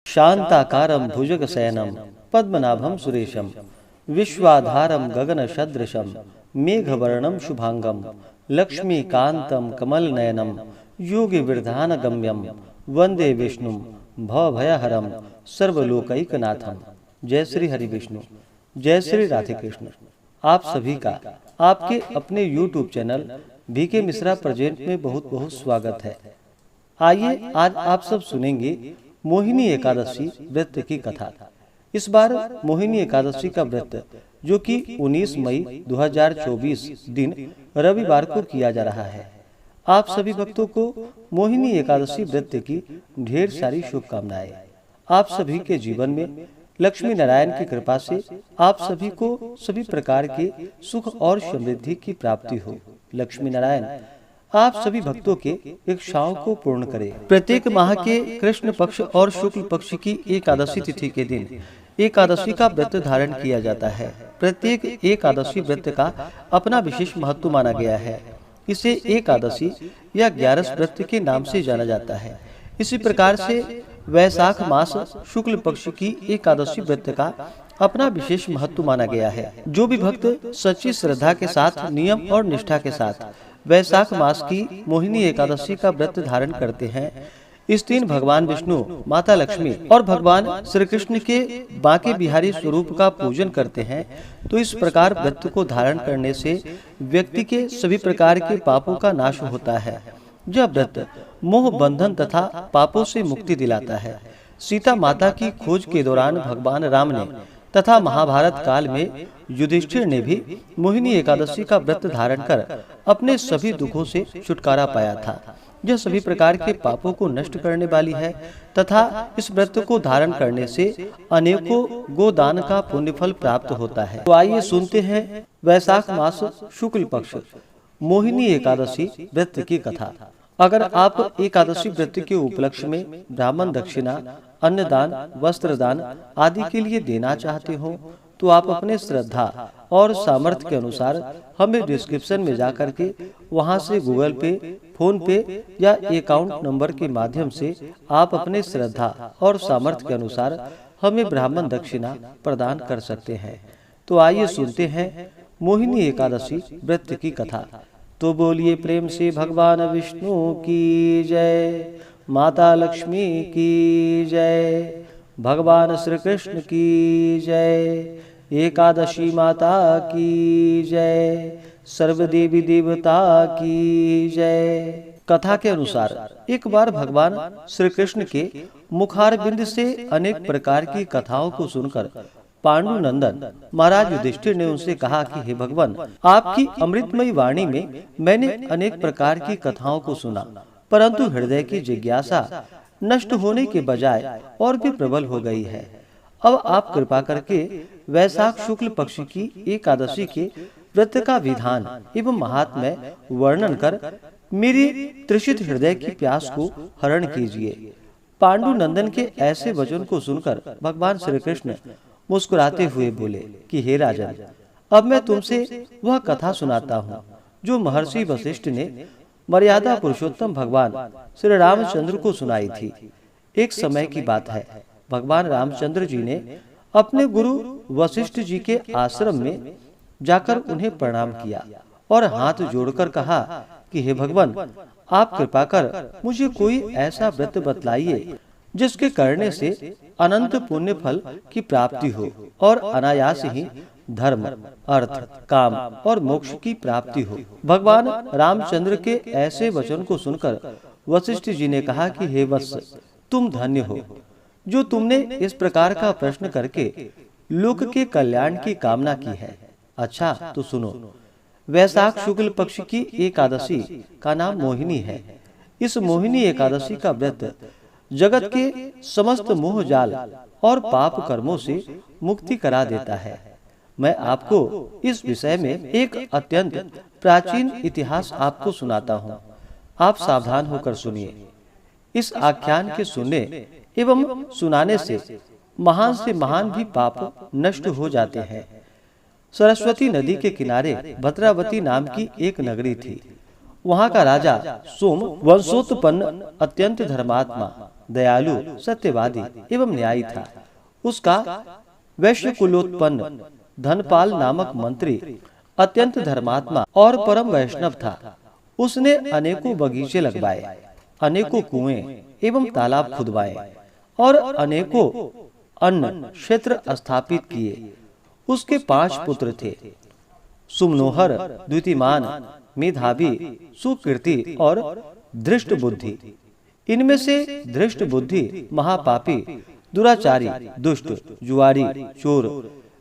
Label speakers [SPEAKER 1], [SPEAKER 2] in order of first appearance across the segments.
[SPEAKER 1] शांताकारं भुजगशयनं पद्मनाभं सुरेशं विश्वाधारं गगनसदृशं मेघवर्णं शुभांगं लक्ष्मीकान्तं कमलनयनं योगिविरधानगम्यं वंदे विष्णुं भवभयहरं सर्वलोकैकनाथं। जय श्री हरि विष्णु, जय श्री राधे कृष्ण। आप सभी का आपके अपने YouTube channel B K Mishra present में बहुत बहुत स्वागत है। आइए आज आप सब सुनेंगे मोहिनी एकादशी व्रत की कथा। इस बार मोहिनी एकादशी का व्रत जो कि 19 मई 2024 दिन रविवार को किया जा रहा है। आप सभी भक्तों को मोहिनी एकादशी व्रत की ढेर सारी शुभकामनाएं। आप सभी के जीवन में लक्ष्मी नारायण की कृपा से आप सभी को सभी प्रकार के सुख और समृद्धि की प्राप्ति हो। लक्ष्मी नारायण आप सभी भक्तों के इच्छाओं को पूर्ण करें। प्रत्येक माह के कृष्ण पक्ष और शुक्ल पक्ष की एकादशी तिथि के दिन एकादशी का व्रत धारण किया जाता है। प्रत्येक एकादशी व्रत का अपना विशेष महत्व माना गया है। इसे एकादशी या 11 व्रत के नाम से जाना जाता है। इसी प्रकार से वैशाख मास शुक्ल पक्ष की एकादशी व्रत का अपना विशेष महत्व माना गया है। जो भी भक्त सच्ची श्रद्धा के साथ, नियम और निष्ठा के साथ वैशाख मास की मोहिनी एकादशी का व्रत धारण करते हैं, इस दिन भगवान विष्णु, माता लक्ष्मी और भगवान श्री कृष्ण के बांके बिहारी स्वरूप का पूजन करते हैं, तो इस प्रकार व्रत को धारण करने से व्यक्ति के सभी प्रकार के पापों का नाश होता है। यह व्रत मोह बंधन तथा पापों से मुक्ति दिलाता है। सीता माता की खोज के दौरान भगवान राम ने तथा महाभारत काल में युधिष्ठिर ने भी मोहिनी एकादशी का व्रत धारण कर अपने सभी दुखों से छुटकारा पाया था। यह सभी प्रकार के पापों को नष्ट करने वाली है तथा इस व्रत को धारण करने से अनेकों गोदान का पुण्य फल प्राप्त होता है। तो आइए सुनते हैं वैशाख मास शुक्ल पक्ष मोहिनी एकादशी व्रत की कथा। अगर आप एकादशी व्रत के उपलक्ष्य में ब्राह्मण दक्षिणा, अन्नदान, वस्त्रदान आदि के लिए देना चाहते हो तो आप अपने श्रद्धा और सामर्थ्य के अनुसार हमें डिस्क्रिप्शन में जाकर के वहां से गूगल पे, फोन पे या अकाउंट नंबर के माध्यम से आप अपने श्रद्धा और सामर्थ्य के अनुसार हमें ब्राह्मण दक्षिणा प्रदान कर सकते हैं। तो आइए सुनते हैं मोहिनी एकादशी व्रत की कथा। तो बोलिए प्रेम से भगवान विष्णु की जय, माता लक्ष्मी की जय, भगवान श्री कृष्ण की जय, एकादशी माता की जय, सर्व देवी देवता की जय। कथा के अनुसार एक बार भगवान श्री कृष्ण के मुखारबिंद से अनेक प्रकार की कथाओं को सुनकर पांडु नंदन महाराज युधिष्ठिर ने उनसे कहा कि हे भगवान, आपकी अमृतमयी वाणी में मैंने अनेक प्रकार की कथाओं को सुना, परंतु हृदय की जिज्ञासा नष्ट होने के बजाय और भी प्रबल हो गई है। अब आप कृपा करके वैशाख शुक्ल पक्ष की एकादशी के व्रत का विधान एवं महात्म्य वर्णन कर मेरी तृषित हृदय की प्यास को हरण कीजिए। पांडु नंदन के ऐसे वचन को सुनकर भगवान श्री कृष्ण मुस्कुराते हुए बोले कि हे राजन, अब मैं तुमसे वह कथा सुनाता हूँ जो महर्षि वशिष्ठ ने मर्यादा पुरुषोत्तम भगवान श्री रामचंद्र को सुनाई थी। एक समय की बात है, भगवान रामचंद्र जी ने अपने गुरु वशिष्ठ जी के आश्रम में जाकर उन्हें प्रणाम किया और हाथ जोड़कर कहा कि हे भगवान, आप कृपा कर मुझे कोई ऐसा व्रत बतलाइए जिसके करने से अनंत पुण्य फल की प्राप्ति हो और अनायास ही धर्म, अर्थ, काम और मोक्ष की प्राप्ति हो। भगवान रामचंद्र के ऐसे वचन को सुनकर वशिष्ठ जी ने कहा कि हे वत्स, तुम धन्य हो जो तुमने इस प्रकार का प्रश्न करके लोक के कल्याण की कामना की है। अच्छा तो सुनो, वैशाख शुक्ल पक्ष की एकादशी का नाम मोहिनी है। इस मोहिनी एकादशी का व्रत जगत के समस्त मोह जाल और पाप कर्मों से मुक्ति करा देता है। मैं आपको इस विषय में एक अत्यंत प्राचीन इतिहास आपको सुनाता हूँ। आप सावधान होकर सुनिए। इस आख्यान के सुनने एवं सुनाने से महान भी पाप नष्ट हो जाते हैं। सरस्वती नदी के किनारे भद्रावती नाम की एक नगरी थी। वहाँ का राजा सोम वंशोत्पन्न अत्यंत धर्मात्मा दयालु, सत्यवादी एवं न्यायी था। उसका वैश्य कुलोत्पन्न धनपाल नामक मंत्री अत्यंत धर्मात्मा और परम वैष्णव था। उसने अनेकों बगीचे लगवाए, अनेकों कुएं एवं तालाब खुदवाए और अनेकों अन्न क्षेत्र स्थापित किए। उसके 5 पुत्र थे, सुमनोहर, द्युतिमान, मेधावी, सुकीर्ति और धृष्ट बुद्धि। इनमें से धृष्ट बुद्धि महापापी, दुराचारी, दुष्ट, जुआरी, चोर,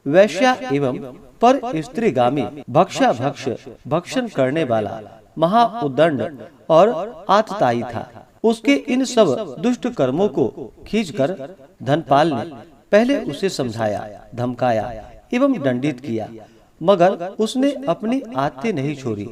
[SPEAKER 1] वैश्या एवं पर स्त्रीगामी, भक्ष्याभक्ष, भक्षण करने वाला, महाउद्दंड और आतताई था। उसके इन सब दुष्ट कर्मों को खींचकर धनपाल ने पहले उसे समझाया, धमकाया एवं दंडित किया, मगर उसने अपनी आदतें नहीं छोड़ी।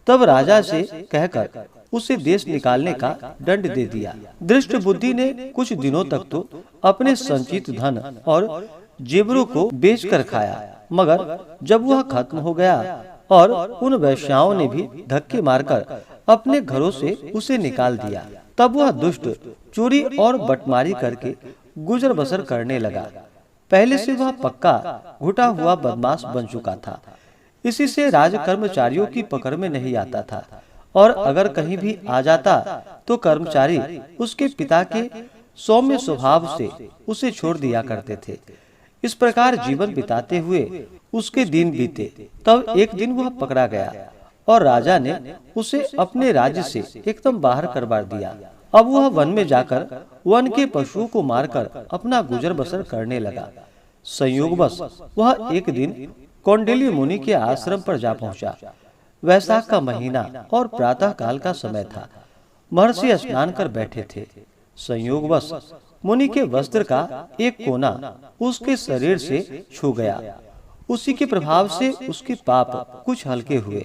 [SPEAKER 1] तब राजा से कहकर उसे देश निकालने का दंड दे दिया। दृष्ट बुद्धि ने कुछ दिनों तक तो अपने संचित धन और जेवरों को बेचकर खाया, मगर जब वह खत्म हो गया और उन वैश्याओं ने भी धक्के मारकर अपने घरों से उसे निकाल दिया, तब वह दुष्ट चोरी और बटमारी करके गुजर बसर करने लगा। पहले से वह पक्का घुटा हुआ बदमाश बन चुका था। इसी से राज कर्मचारियों की पकड़ में नहीं आता था, और अगर कहीं भी आ जाता तो कर्मचारी उसके पिता के सौम्य स्वभाव से उसे छोड़ दिया करते थे। इस प्रकार जीवन बिताते हुए उसके दिन बीते। तब एक दिन वह पकड़ा गया और राजा ने उसे अपने राज्य से एकदम बाहर करवा दिया। अब वह वन में जाकर वन के पशुओं को मारकर अपना गुजर बसर करने लगा। संयोगवश वह एक दिन कौंडिल्य मुनि के आश्रम पर जा पहुंचा। वैशाख का महीना और प्रातः काल का समय था। महर्षि स्नान कर बैठे थे। संयोगवश मुनि के वस्त्र का एक कोना उसके शरीर से छू गया। उसी के प्रभाव से उसके पाप कुछ हल्के हुए।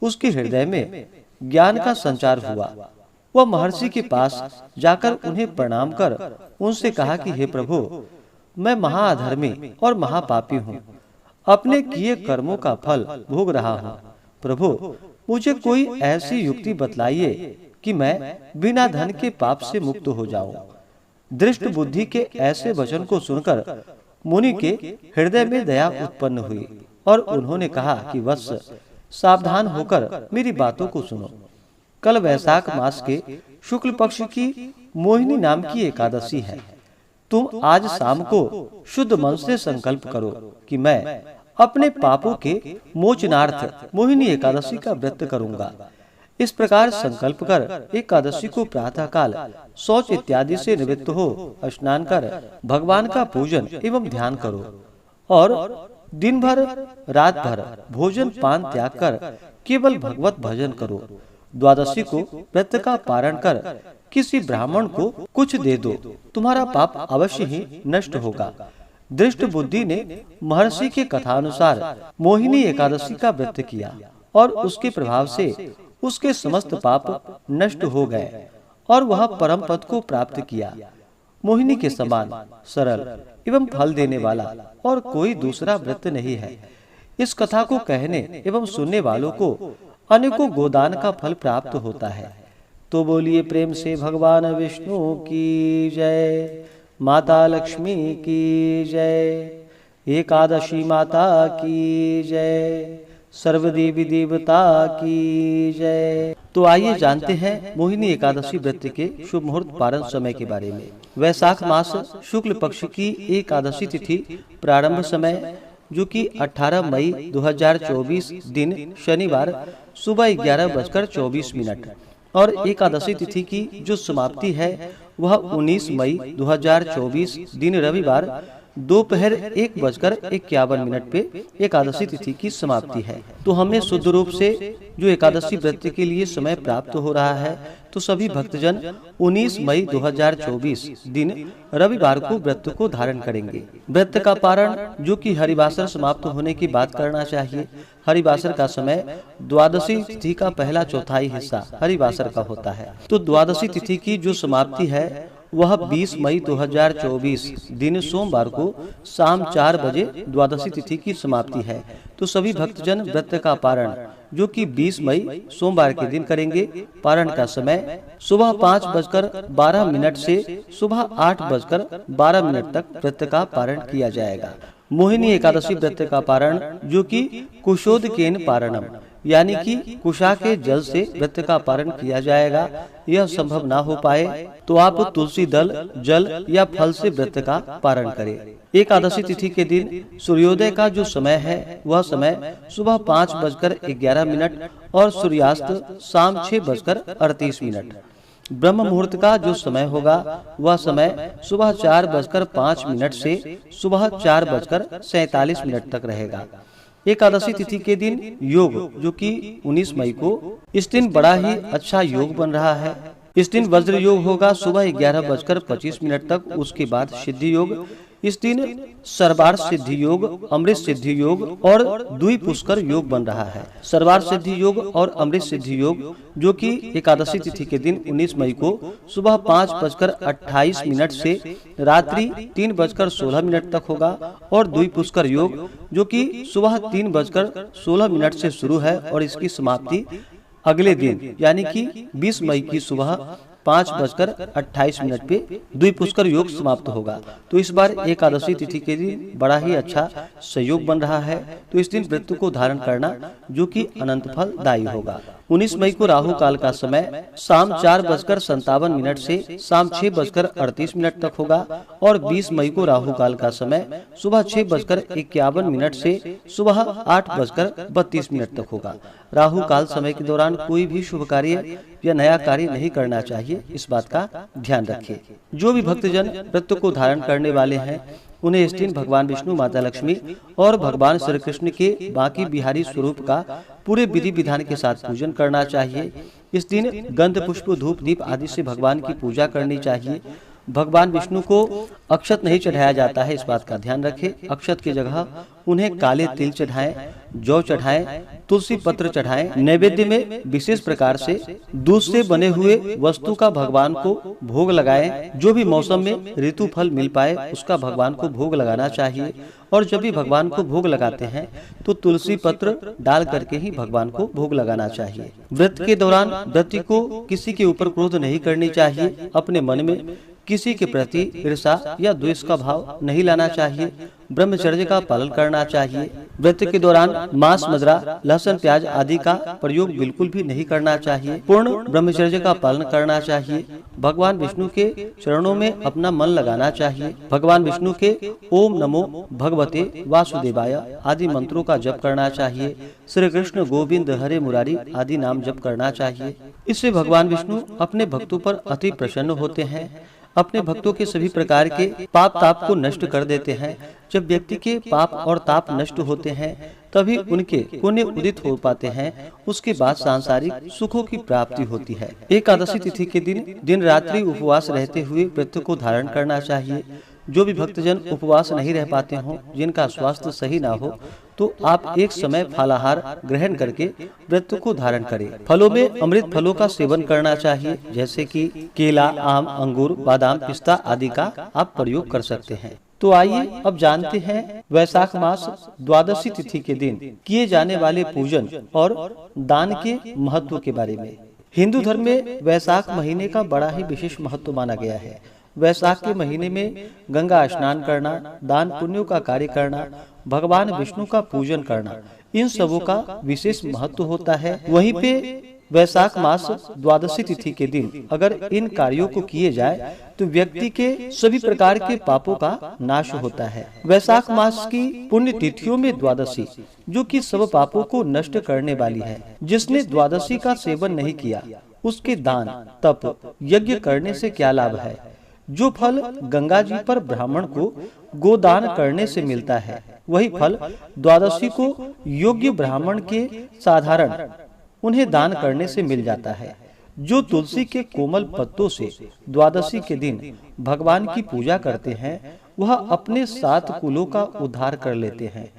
[SPEAKER 1] उसके हृदय में ज्ञान का संचार हुआ। वह महर्षि के पास जाकर उन्हें प्रणाम कर उनसे कहा कि हे प्रभु, मैं महाअधर्मी और महापापी हूँ। अपने किए कर्मों का फल भोग रहा हूँ। प्रभु, मुझे कोई ऐसी युक्ति बतलाइए कि मैं बिना धन के पाप से मुक्त हो जाऊं। दृष्ट बुद्धि के ऐसे वचन को सुनकर मुनि के हृदय में दया उत्पन्न हुई और उन्होंने कहा कि वत्स, सावधान होकर मेरी बातों को सुनो। कल वैशाख मास के शुक्ल पक्ष की मोहिनी नाम की एकादशी है। तुम आज शाम को शुद्ध मन से संकल्प करो कि मैं अपने पापों के मोचनार्थ मोहिनी एकादशी का व्रत करूंगा। इस प्रकार संकल्प कर एकादशी को प्रातः काल शौच इत्यादि से निवृत्त हो स्नान कर भगवान का पूजन एवं ध्यान करो और दिन भर रात भर भोजन पान त्याग कर केवल भगवत भजन करो। द्वादशी को व्रत का पारण कर किसी ब्राह्मण को कुछ दे दो, तुम्हारा पाप अवश्य ही नष्ट होगा। दृष्ट बुद्धि ने महर्षि के कथानुसार मोहिनी एकादशी का व्रत किया और उसके प्रभाव से उसके समस्त पाप नष्ट हो गए और वह परम पद को प्राप्त किया। मोहिनी के समान सरल एवं फल देने वाला और कोई दूसरा व्रत नहीं है। इस कथा को कहने एवं सुनने वालों को अनेकों गोदान का फल प्राप्त होता है। तो बोलिए प्रेम से भगवान विष्णु की जय, माता लक्ष्मी की जय, एकादशी माता की जय, सर्वदेवी देवता की जय। तो आइए जानते हैं मोहिनी एकादशी व्रत के शुभ मुहूर्त पारण समय के बारे में। वैशाख मास शुक्ल पक्ष की एकादशी तिथि प्रारंभ समय जो कि 18 मई 2024 दिन शनिवार सुबह 11:24 और एकादशी तिथि की जो समाप्ति है वह 19 मई 2024 दिन रविवार दोपहर 1:51 पे एकादशी तिथि की समाप्ति है। तो हमें शुद्ध रूप से जो एकादशी व्रत के लिए समय प्राप्त हो रहा है, तो सभी भक्तजन 19 मई 2024 दिन रविवार को व्रत को धारण करेंगे। व्रत का पारण जो कि हरिवासर समाप्त होने की बात करना चाहिए। हरिवासर का समय द्वादशी तिथि का पहला चौथाई हिस्सा हरिवासर का होता है। तो द्वादशी तिथि की जो समाप्ति है वह 20 मई 2024 दिन सोमवार को शाम 4 बजे द्वादशी तिथि की समाप्ति है। तो सभी भक्तजन व्रत का पारण जो कि 20 मई सोमवार के दिन करेंगे। पारण का समय सुबह 5:12 से सुबह 8:12 तक व्रत का पारण किया जाएगा। मोहिनी एकादशी व्रत का पारण जो कि कुशोदकेन पारणम यानी कि कुशा के जल से व्रत का पारण किया जाएगा। यह संभव ना हो पाए तो आप तुलसी दल, जल या फल से व्रत का पारण करें। एकादशी तिथि के दिन सूर्योदय का जो समय है वह समय सुबह 5:11 और सूर्यास्त शाम 6:38। ब्रह्म मुहूर्त का जो समय होगा वह समय सुबह 4:05 से सुबह 4:47 तक रहेगा। एकादशी तिथि के दिन योग जो कि 19 मई को इस दिन बड़ा ही अच्छा योग बन रहा है। इस दिन वज्र योग होगा सुबह 11:25 तक। उसके बाद सिद्धि योग। इस दिन सर्वार्थ सिद्धि योग, अमृत सिद्धि योग और द्वि पुष्कर योग बन रहा है। सर्वार्थ सिद्धि योग और अमृत सिद्धि योग जो कि एकादशी तिथि के दिन 19 मई को सुबह 5:28 से रात्रि 3:16 तक होगा और द्वि पुष्कर योग जो कि सुबह 3:16 से शुरू है और इसकी समाप्ति अगले दिन यानी कि 20 मई की सुबह 5:28 पे द्विपुष्कर योग समाप्त होगा। तो इस बार एकादशी तिथि के दिन बड़ा ही अच्छा संयोग बन रहा है। तो इस दिन व्रत को धारण करना जो कि अनंत फलदायी होगा। 19 मई को राहु काल का समय शाम 4:57 से शाम 6:38 तक होगा और 20 मई को राहु काल का समय सुबह 6:51 से सुबह 8:32 तक होगा। राहु काल समय के दौरान कोई भी शुभ कार्य या नया कार्य नहीं करना चाहिए, इस बात का ध्यान रखिए। जो भी भक्तजन व्रत को धारण करने वाले हैं उन्हें इस दिन भगवान विष्णु, माता लक्ष्मी और भगवान श्री कृष्ण के बाकी बिहारी स्वरूप का पूरे विधि विधान के साथ पूजन करना चाहिए। इस दिन गंध, पुष्प, धूप, दीप आदि से भगवान की पूजा करनी चाहिए। भगवान विष्णु को अक्षत नहीं चढ़ाया जाता है, इस बात का ध्यान रखें। अक्षत की जगह उन्हें काले तिल चढ़ाएं, जौ चढ़ाएं, तुलसी पत्र चढ़ाएं। नैवेद्य में विशेष प्रकार से दूध से बने हुए वस्तु का भगवान को भोग लगाएं। जो भी मौसम में ऋतु फल मिल पाए उसका भगवान को भोग लगाना चाहिए। और जब भी भगवान को भोग लगाते हैं तो तुलसी पत्र डाल करके ही भगवान को भोग लगाना चाहिए। व्रत के दौरान व्रती को किसी के ऊपर क्रोध नहीं करनी चाहिए। अपने मन में किसी के प्रति ईर्ष्या या द्वेष का भाव नहीं लाना चाहिए। ब्रह्मचर्य का पालन करना चाहिए। व्रत के दौरान मांस, मदिरा, लहसुन, प्याज आदि का प्रयोग बिल्कुल भी नहीं करना चाहिए। पूर्ण ब्रह्मचर्य का पालन करना चाहिए। भगवान विष्णु के चरणों में अपना मन लगाना चाहिए। भगवान विष्णु के ओम नमो भगवते वासुदेवाय आदि मंत्रों का जप करना चाहिए। श्री कृष्ण, गोविंद, हरे मुरारी आदि नाम जप करना चाहिए। इससे भगवान विष्णु अपने भक्तों पर अति प्रसन्न होते हैं। अपने भक्तों के सभी प्रकार के पाप ताप को नष्ट कर देते हैं। जब व्यक्ति के पाप और ताप नष्ट होते हैं तभी उनके पुण्य उदित हो पाते हैं। उसके बाद सांसारिक सुखों की प्राप्ति होती है। एकादशी तिथि के दिन रात्रि उपवास रहते हुए व्रत को धारण करना चाहिए। जो भी भक्तजन उपवास नहीं रह पाते हों, जिनका स्वास्थ्य सही ना हो, तो आप एक समय फलाहार ग्रहण करके व्रत को धारण करें। फलों में अमृत फलों का सेवन करना चाहिए, जैसे कि केला, आम, अंगूर, बादाम, पिस्ता आदि का आप प्रयोग कर सकते हैं। तो आइए अब जानते हैं वैशाख मास द्वादशी तिथि के दिन किए जाने वाले पूजन और दान के महत्व के बारे में। हिंदू धर्म में वैशाख महीने का बड़ा ही विशेष महत्व माना गया है। वैशाख के महीने में गंगा स्नान करना, दान पुण्यों का कार्य करना, भगवान विष्णु का पूजन करना, इन सबों का विशेष महत्व होता है। वहीं पे वैशाख मास द्वादशी तिथि के दिन अगर इन कार्यों को किए जाए तो व्यक्ति के सभी प्रकार के पापों का नाश होता है। वैशाख मास की पुण्य तिथियों में द्वादशी जो कि सब पापों को नष्ट करने वाली है। जिसने द्वादशी का सेवन नहीं किया उसके दान, तप, यज्ञ करने से क्या लाभ है। जो फल गंगा जी पर ब्राह्मण को गोदान करने से मिलता है, वही फल द्वादशी को योग्य ब्राह्मण के साधारण उन्हें दान करने से मिल जाता है। जो तुलसी के कोमल पत्तों से द्वादशी के दिन भगवान की पूजा करते हैं वह अपने 7 कुलों का उद्धार कर लेते हैं।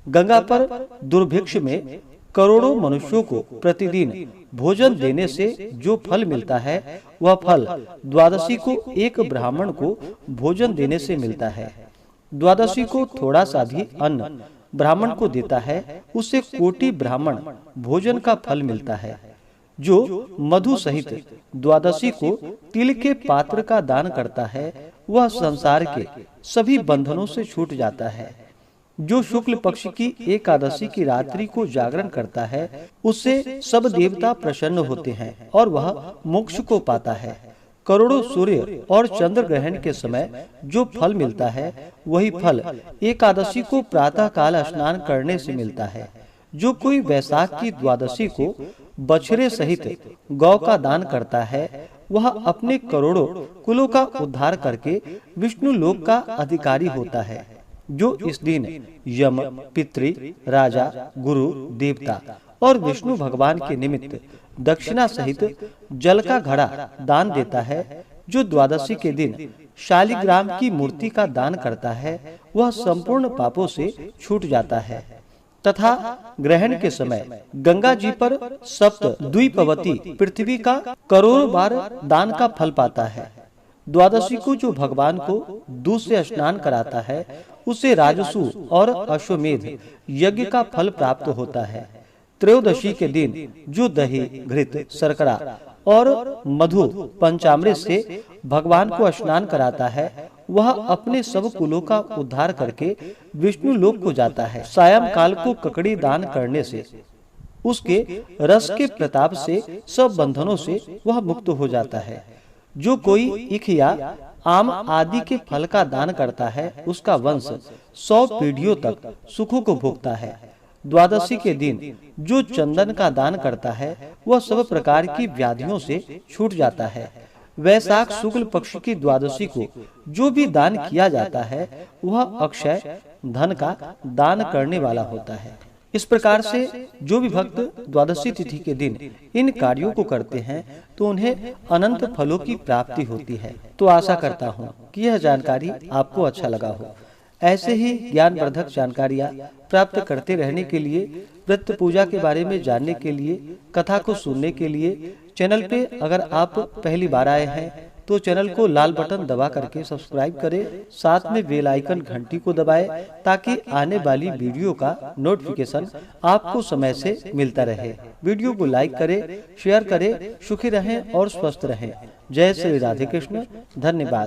[SPEAKER 1] गंगा पर दुर्भिक्ष में करोड़ों मनुष्यों को प्रतिदिन भोजन देने से जो फल मिलता है वह फल द्वादशी को एक ब्राह्मण को भोजन देने से मिलता है। द्वादशी को थोड़ा सा भी अन्न ब्राह्मण को देता है उसे कोटि ब्राह्मण भोजन का फल मिलता है। जो मधु सहित द्वादशी को तिल के पात्र का दान करता है वह संसार के सभी बंधनों से छूट जाता है। जो शुक्ल पक्ष की एकादशी की रात्रि को जागरण करता है उससे सब देवता प्रसन्न होते हैं और वह मोक्ष को पाता है। करोड़ों सूर्य और चंद्र ग्रहण के समय जो फल मिलता है वही फल एकादशी को प्रातः काल स्नान करने से मिलता है। जो कोई वैशाख की द्वादशी को बछड़े सहित गौ का दान करता है वह अपने करोड़ों कुलों का उद्धार करके विष्णु लोक का अधिकारी होता है। जो इस दिन यम, पितृ, राजा, गुरु, देवता और विष्णु भगवान के निमित्त दक्षिणा सहित जल का घड़ा दान देता है। जो द्वादशी के दिन शालिग्राम की मूर्ति का दान करता है वह संपूर्ण पापों से छूट जाता है तथा ग्रहण के समय गंगा जी पर सप्त द्वीपवती पृथ्वी का करोड़ों बार दान का फल पाता है। द्वादशी को जो भगवान को दूध से स्नान कराता है उसे राजसु और अश्वमेध यज्ञ का फल प्राप्त होता है। त्रयोदशी के दिन जो दही, घृत, शर्करा और मधु पंचामृत से भगवान को स्नान कराता है वह अपने सब कुलों का उद्धार करके विष्णु लोक को जाता है। सायं काल को ककड़ी दान करने से उसके रस के प्रताप से सब बंधनों से वह मुक्त हो जाता है। जो कोई इख या आम आदि के फल का दान करता है उसका वंश 100 पीढ़ियों तक सुखों को भोगता है। द्वादशी के दिन जो चंदन का दान करता है वह सब प्रकार की व्याधियों से छूट जाता है। वैशाख शुक्ल पक्ष की द्वादशी को जो भी दान किया जाता है वह अक्षय धन का दान करने वाला होता है। इस प्रकार से जो भी भक्त द्वादशी तिथि के दिन इन कार्यों को करते हैं तो उन्हें अनंत फलों की प्राप्ति होती है। तो आशा करता हूँ कि यह जानकारी आपको अच्छा लगा हो। ऐसे ही ज्ञानवर्धक जानकारियाँ प्राप्त करते रहने के लिए, व्रत पूजा के बारे में जानने के लिए, कथा को सुनने के लिए चैनल पे अगर आप पहली बार आए हैं तो चैनल को लाल बटन दबा करके सब्सक्राइब करें, साथ में बेल आइकन घंटी को दबाएं ताकि आने वाली वीडियो का नोटिफिकेशन आपको समय से मिलता रहे। वीडियो को लाइक करें, शेयर करें। सुखी रहें और स्वस्थ रहें। जय श्री राधे कृष्ण। धन्यवाद।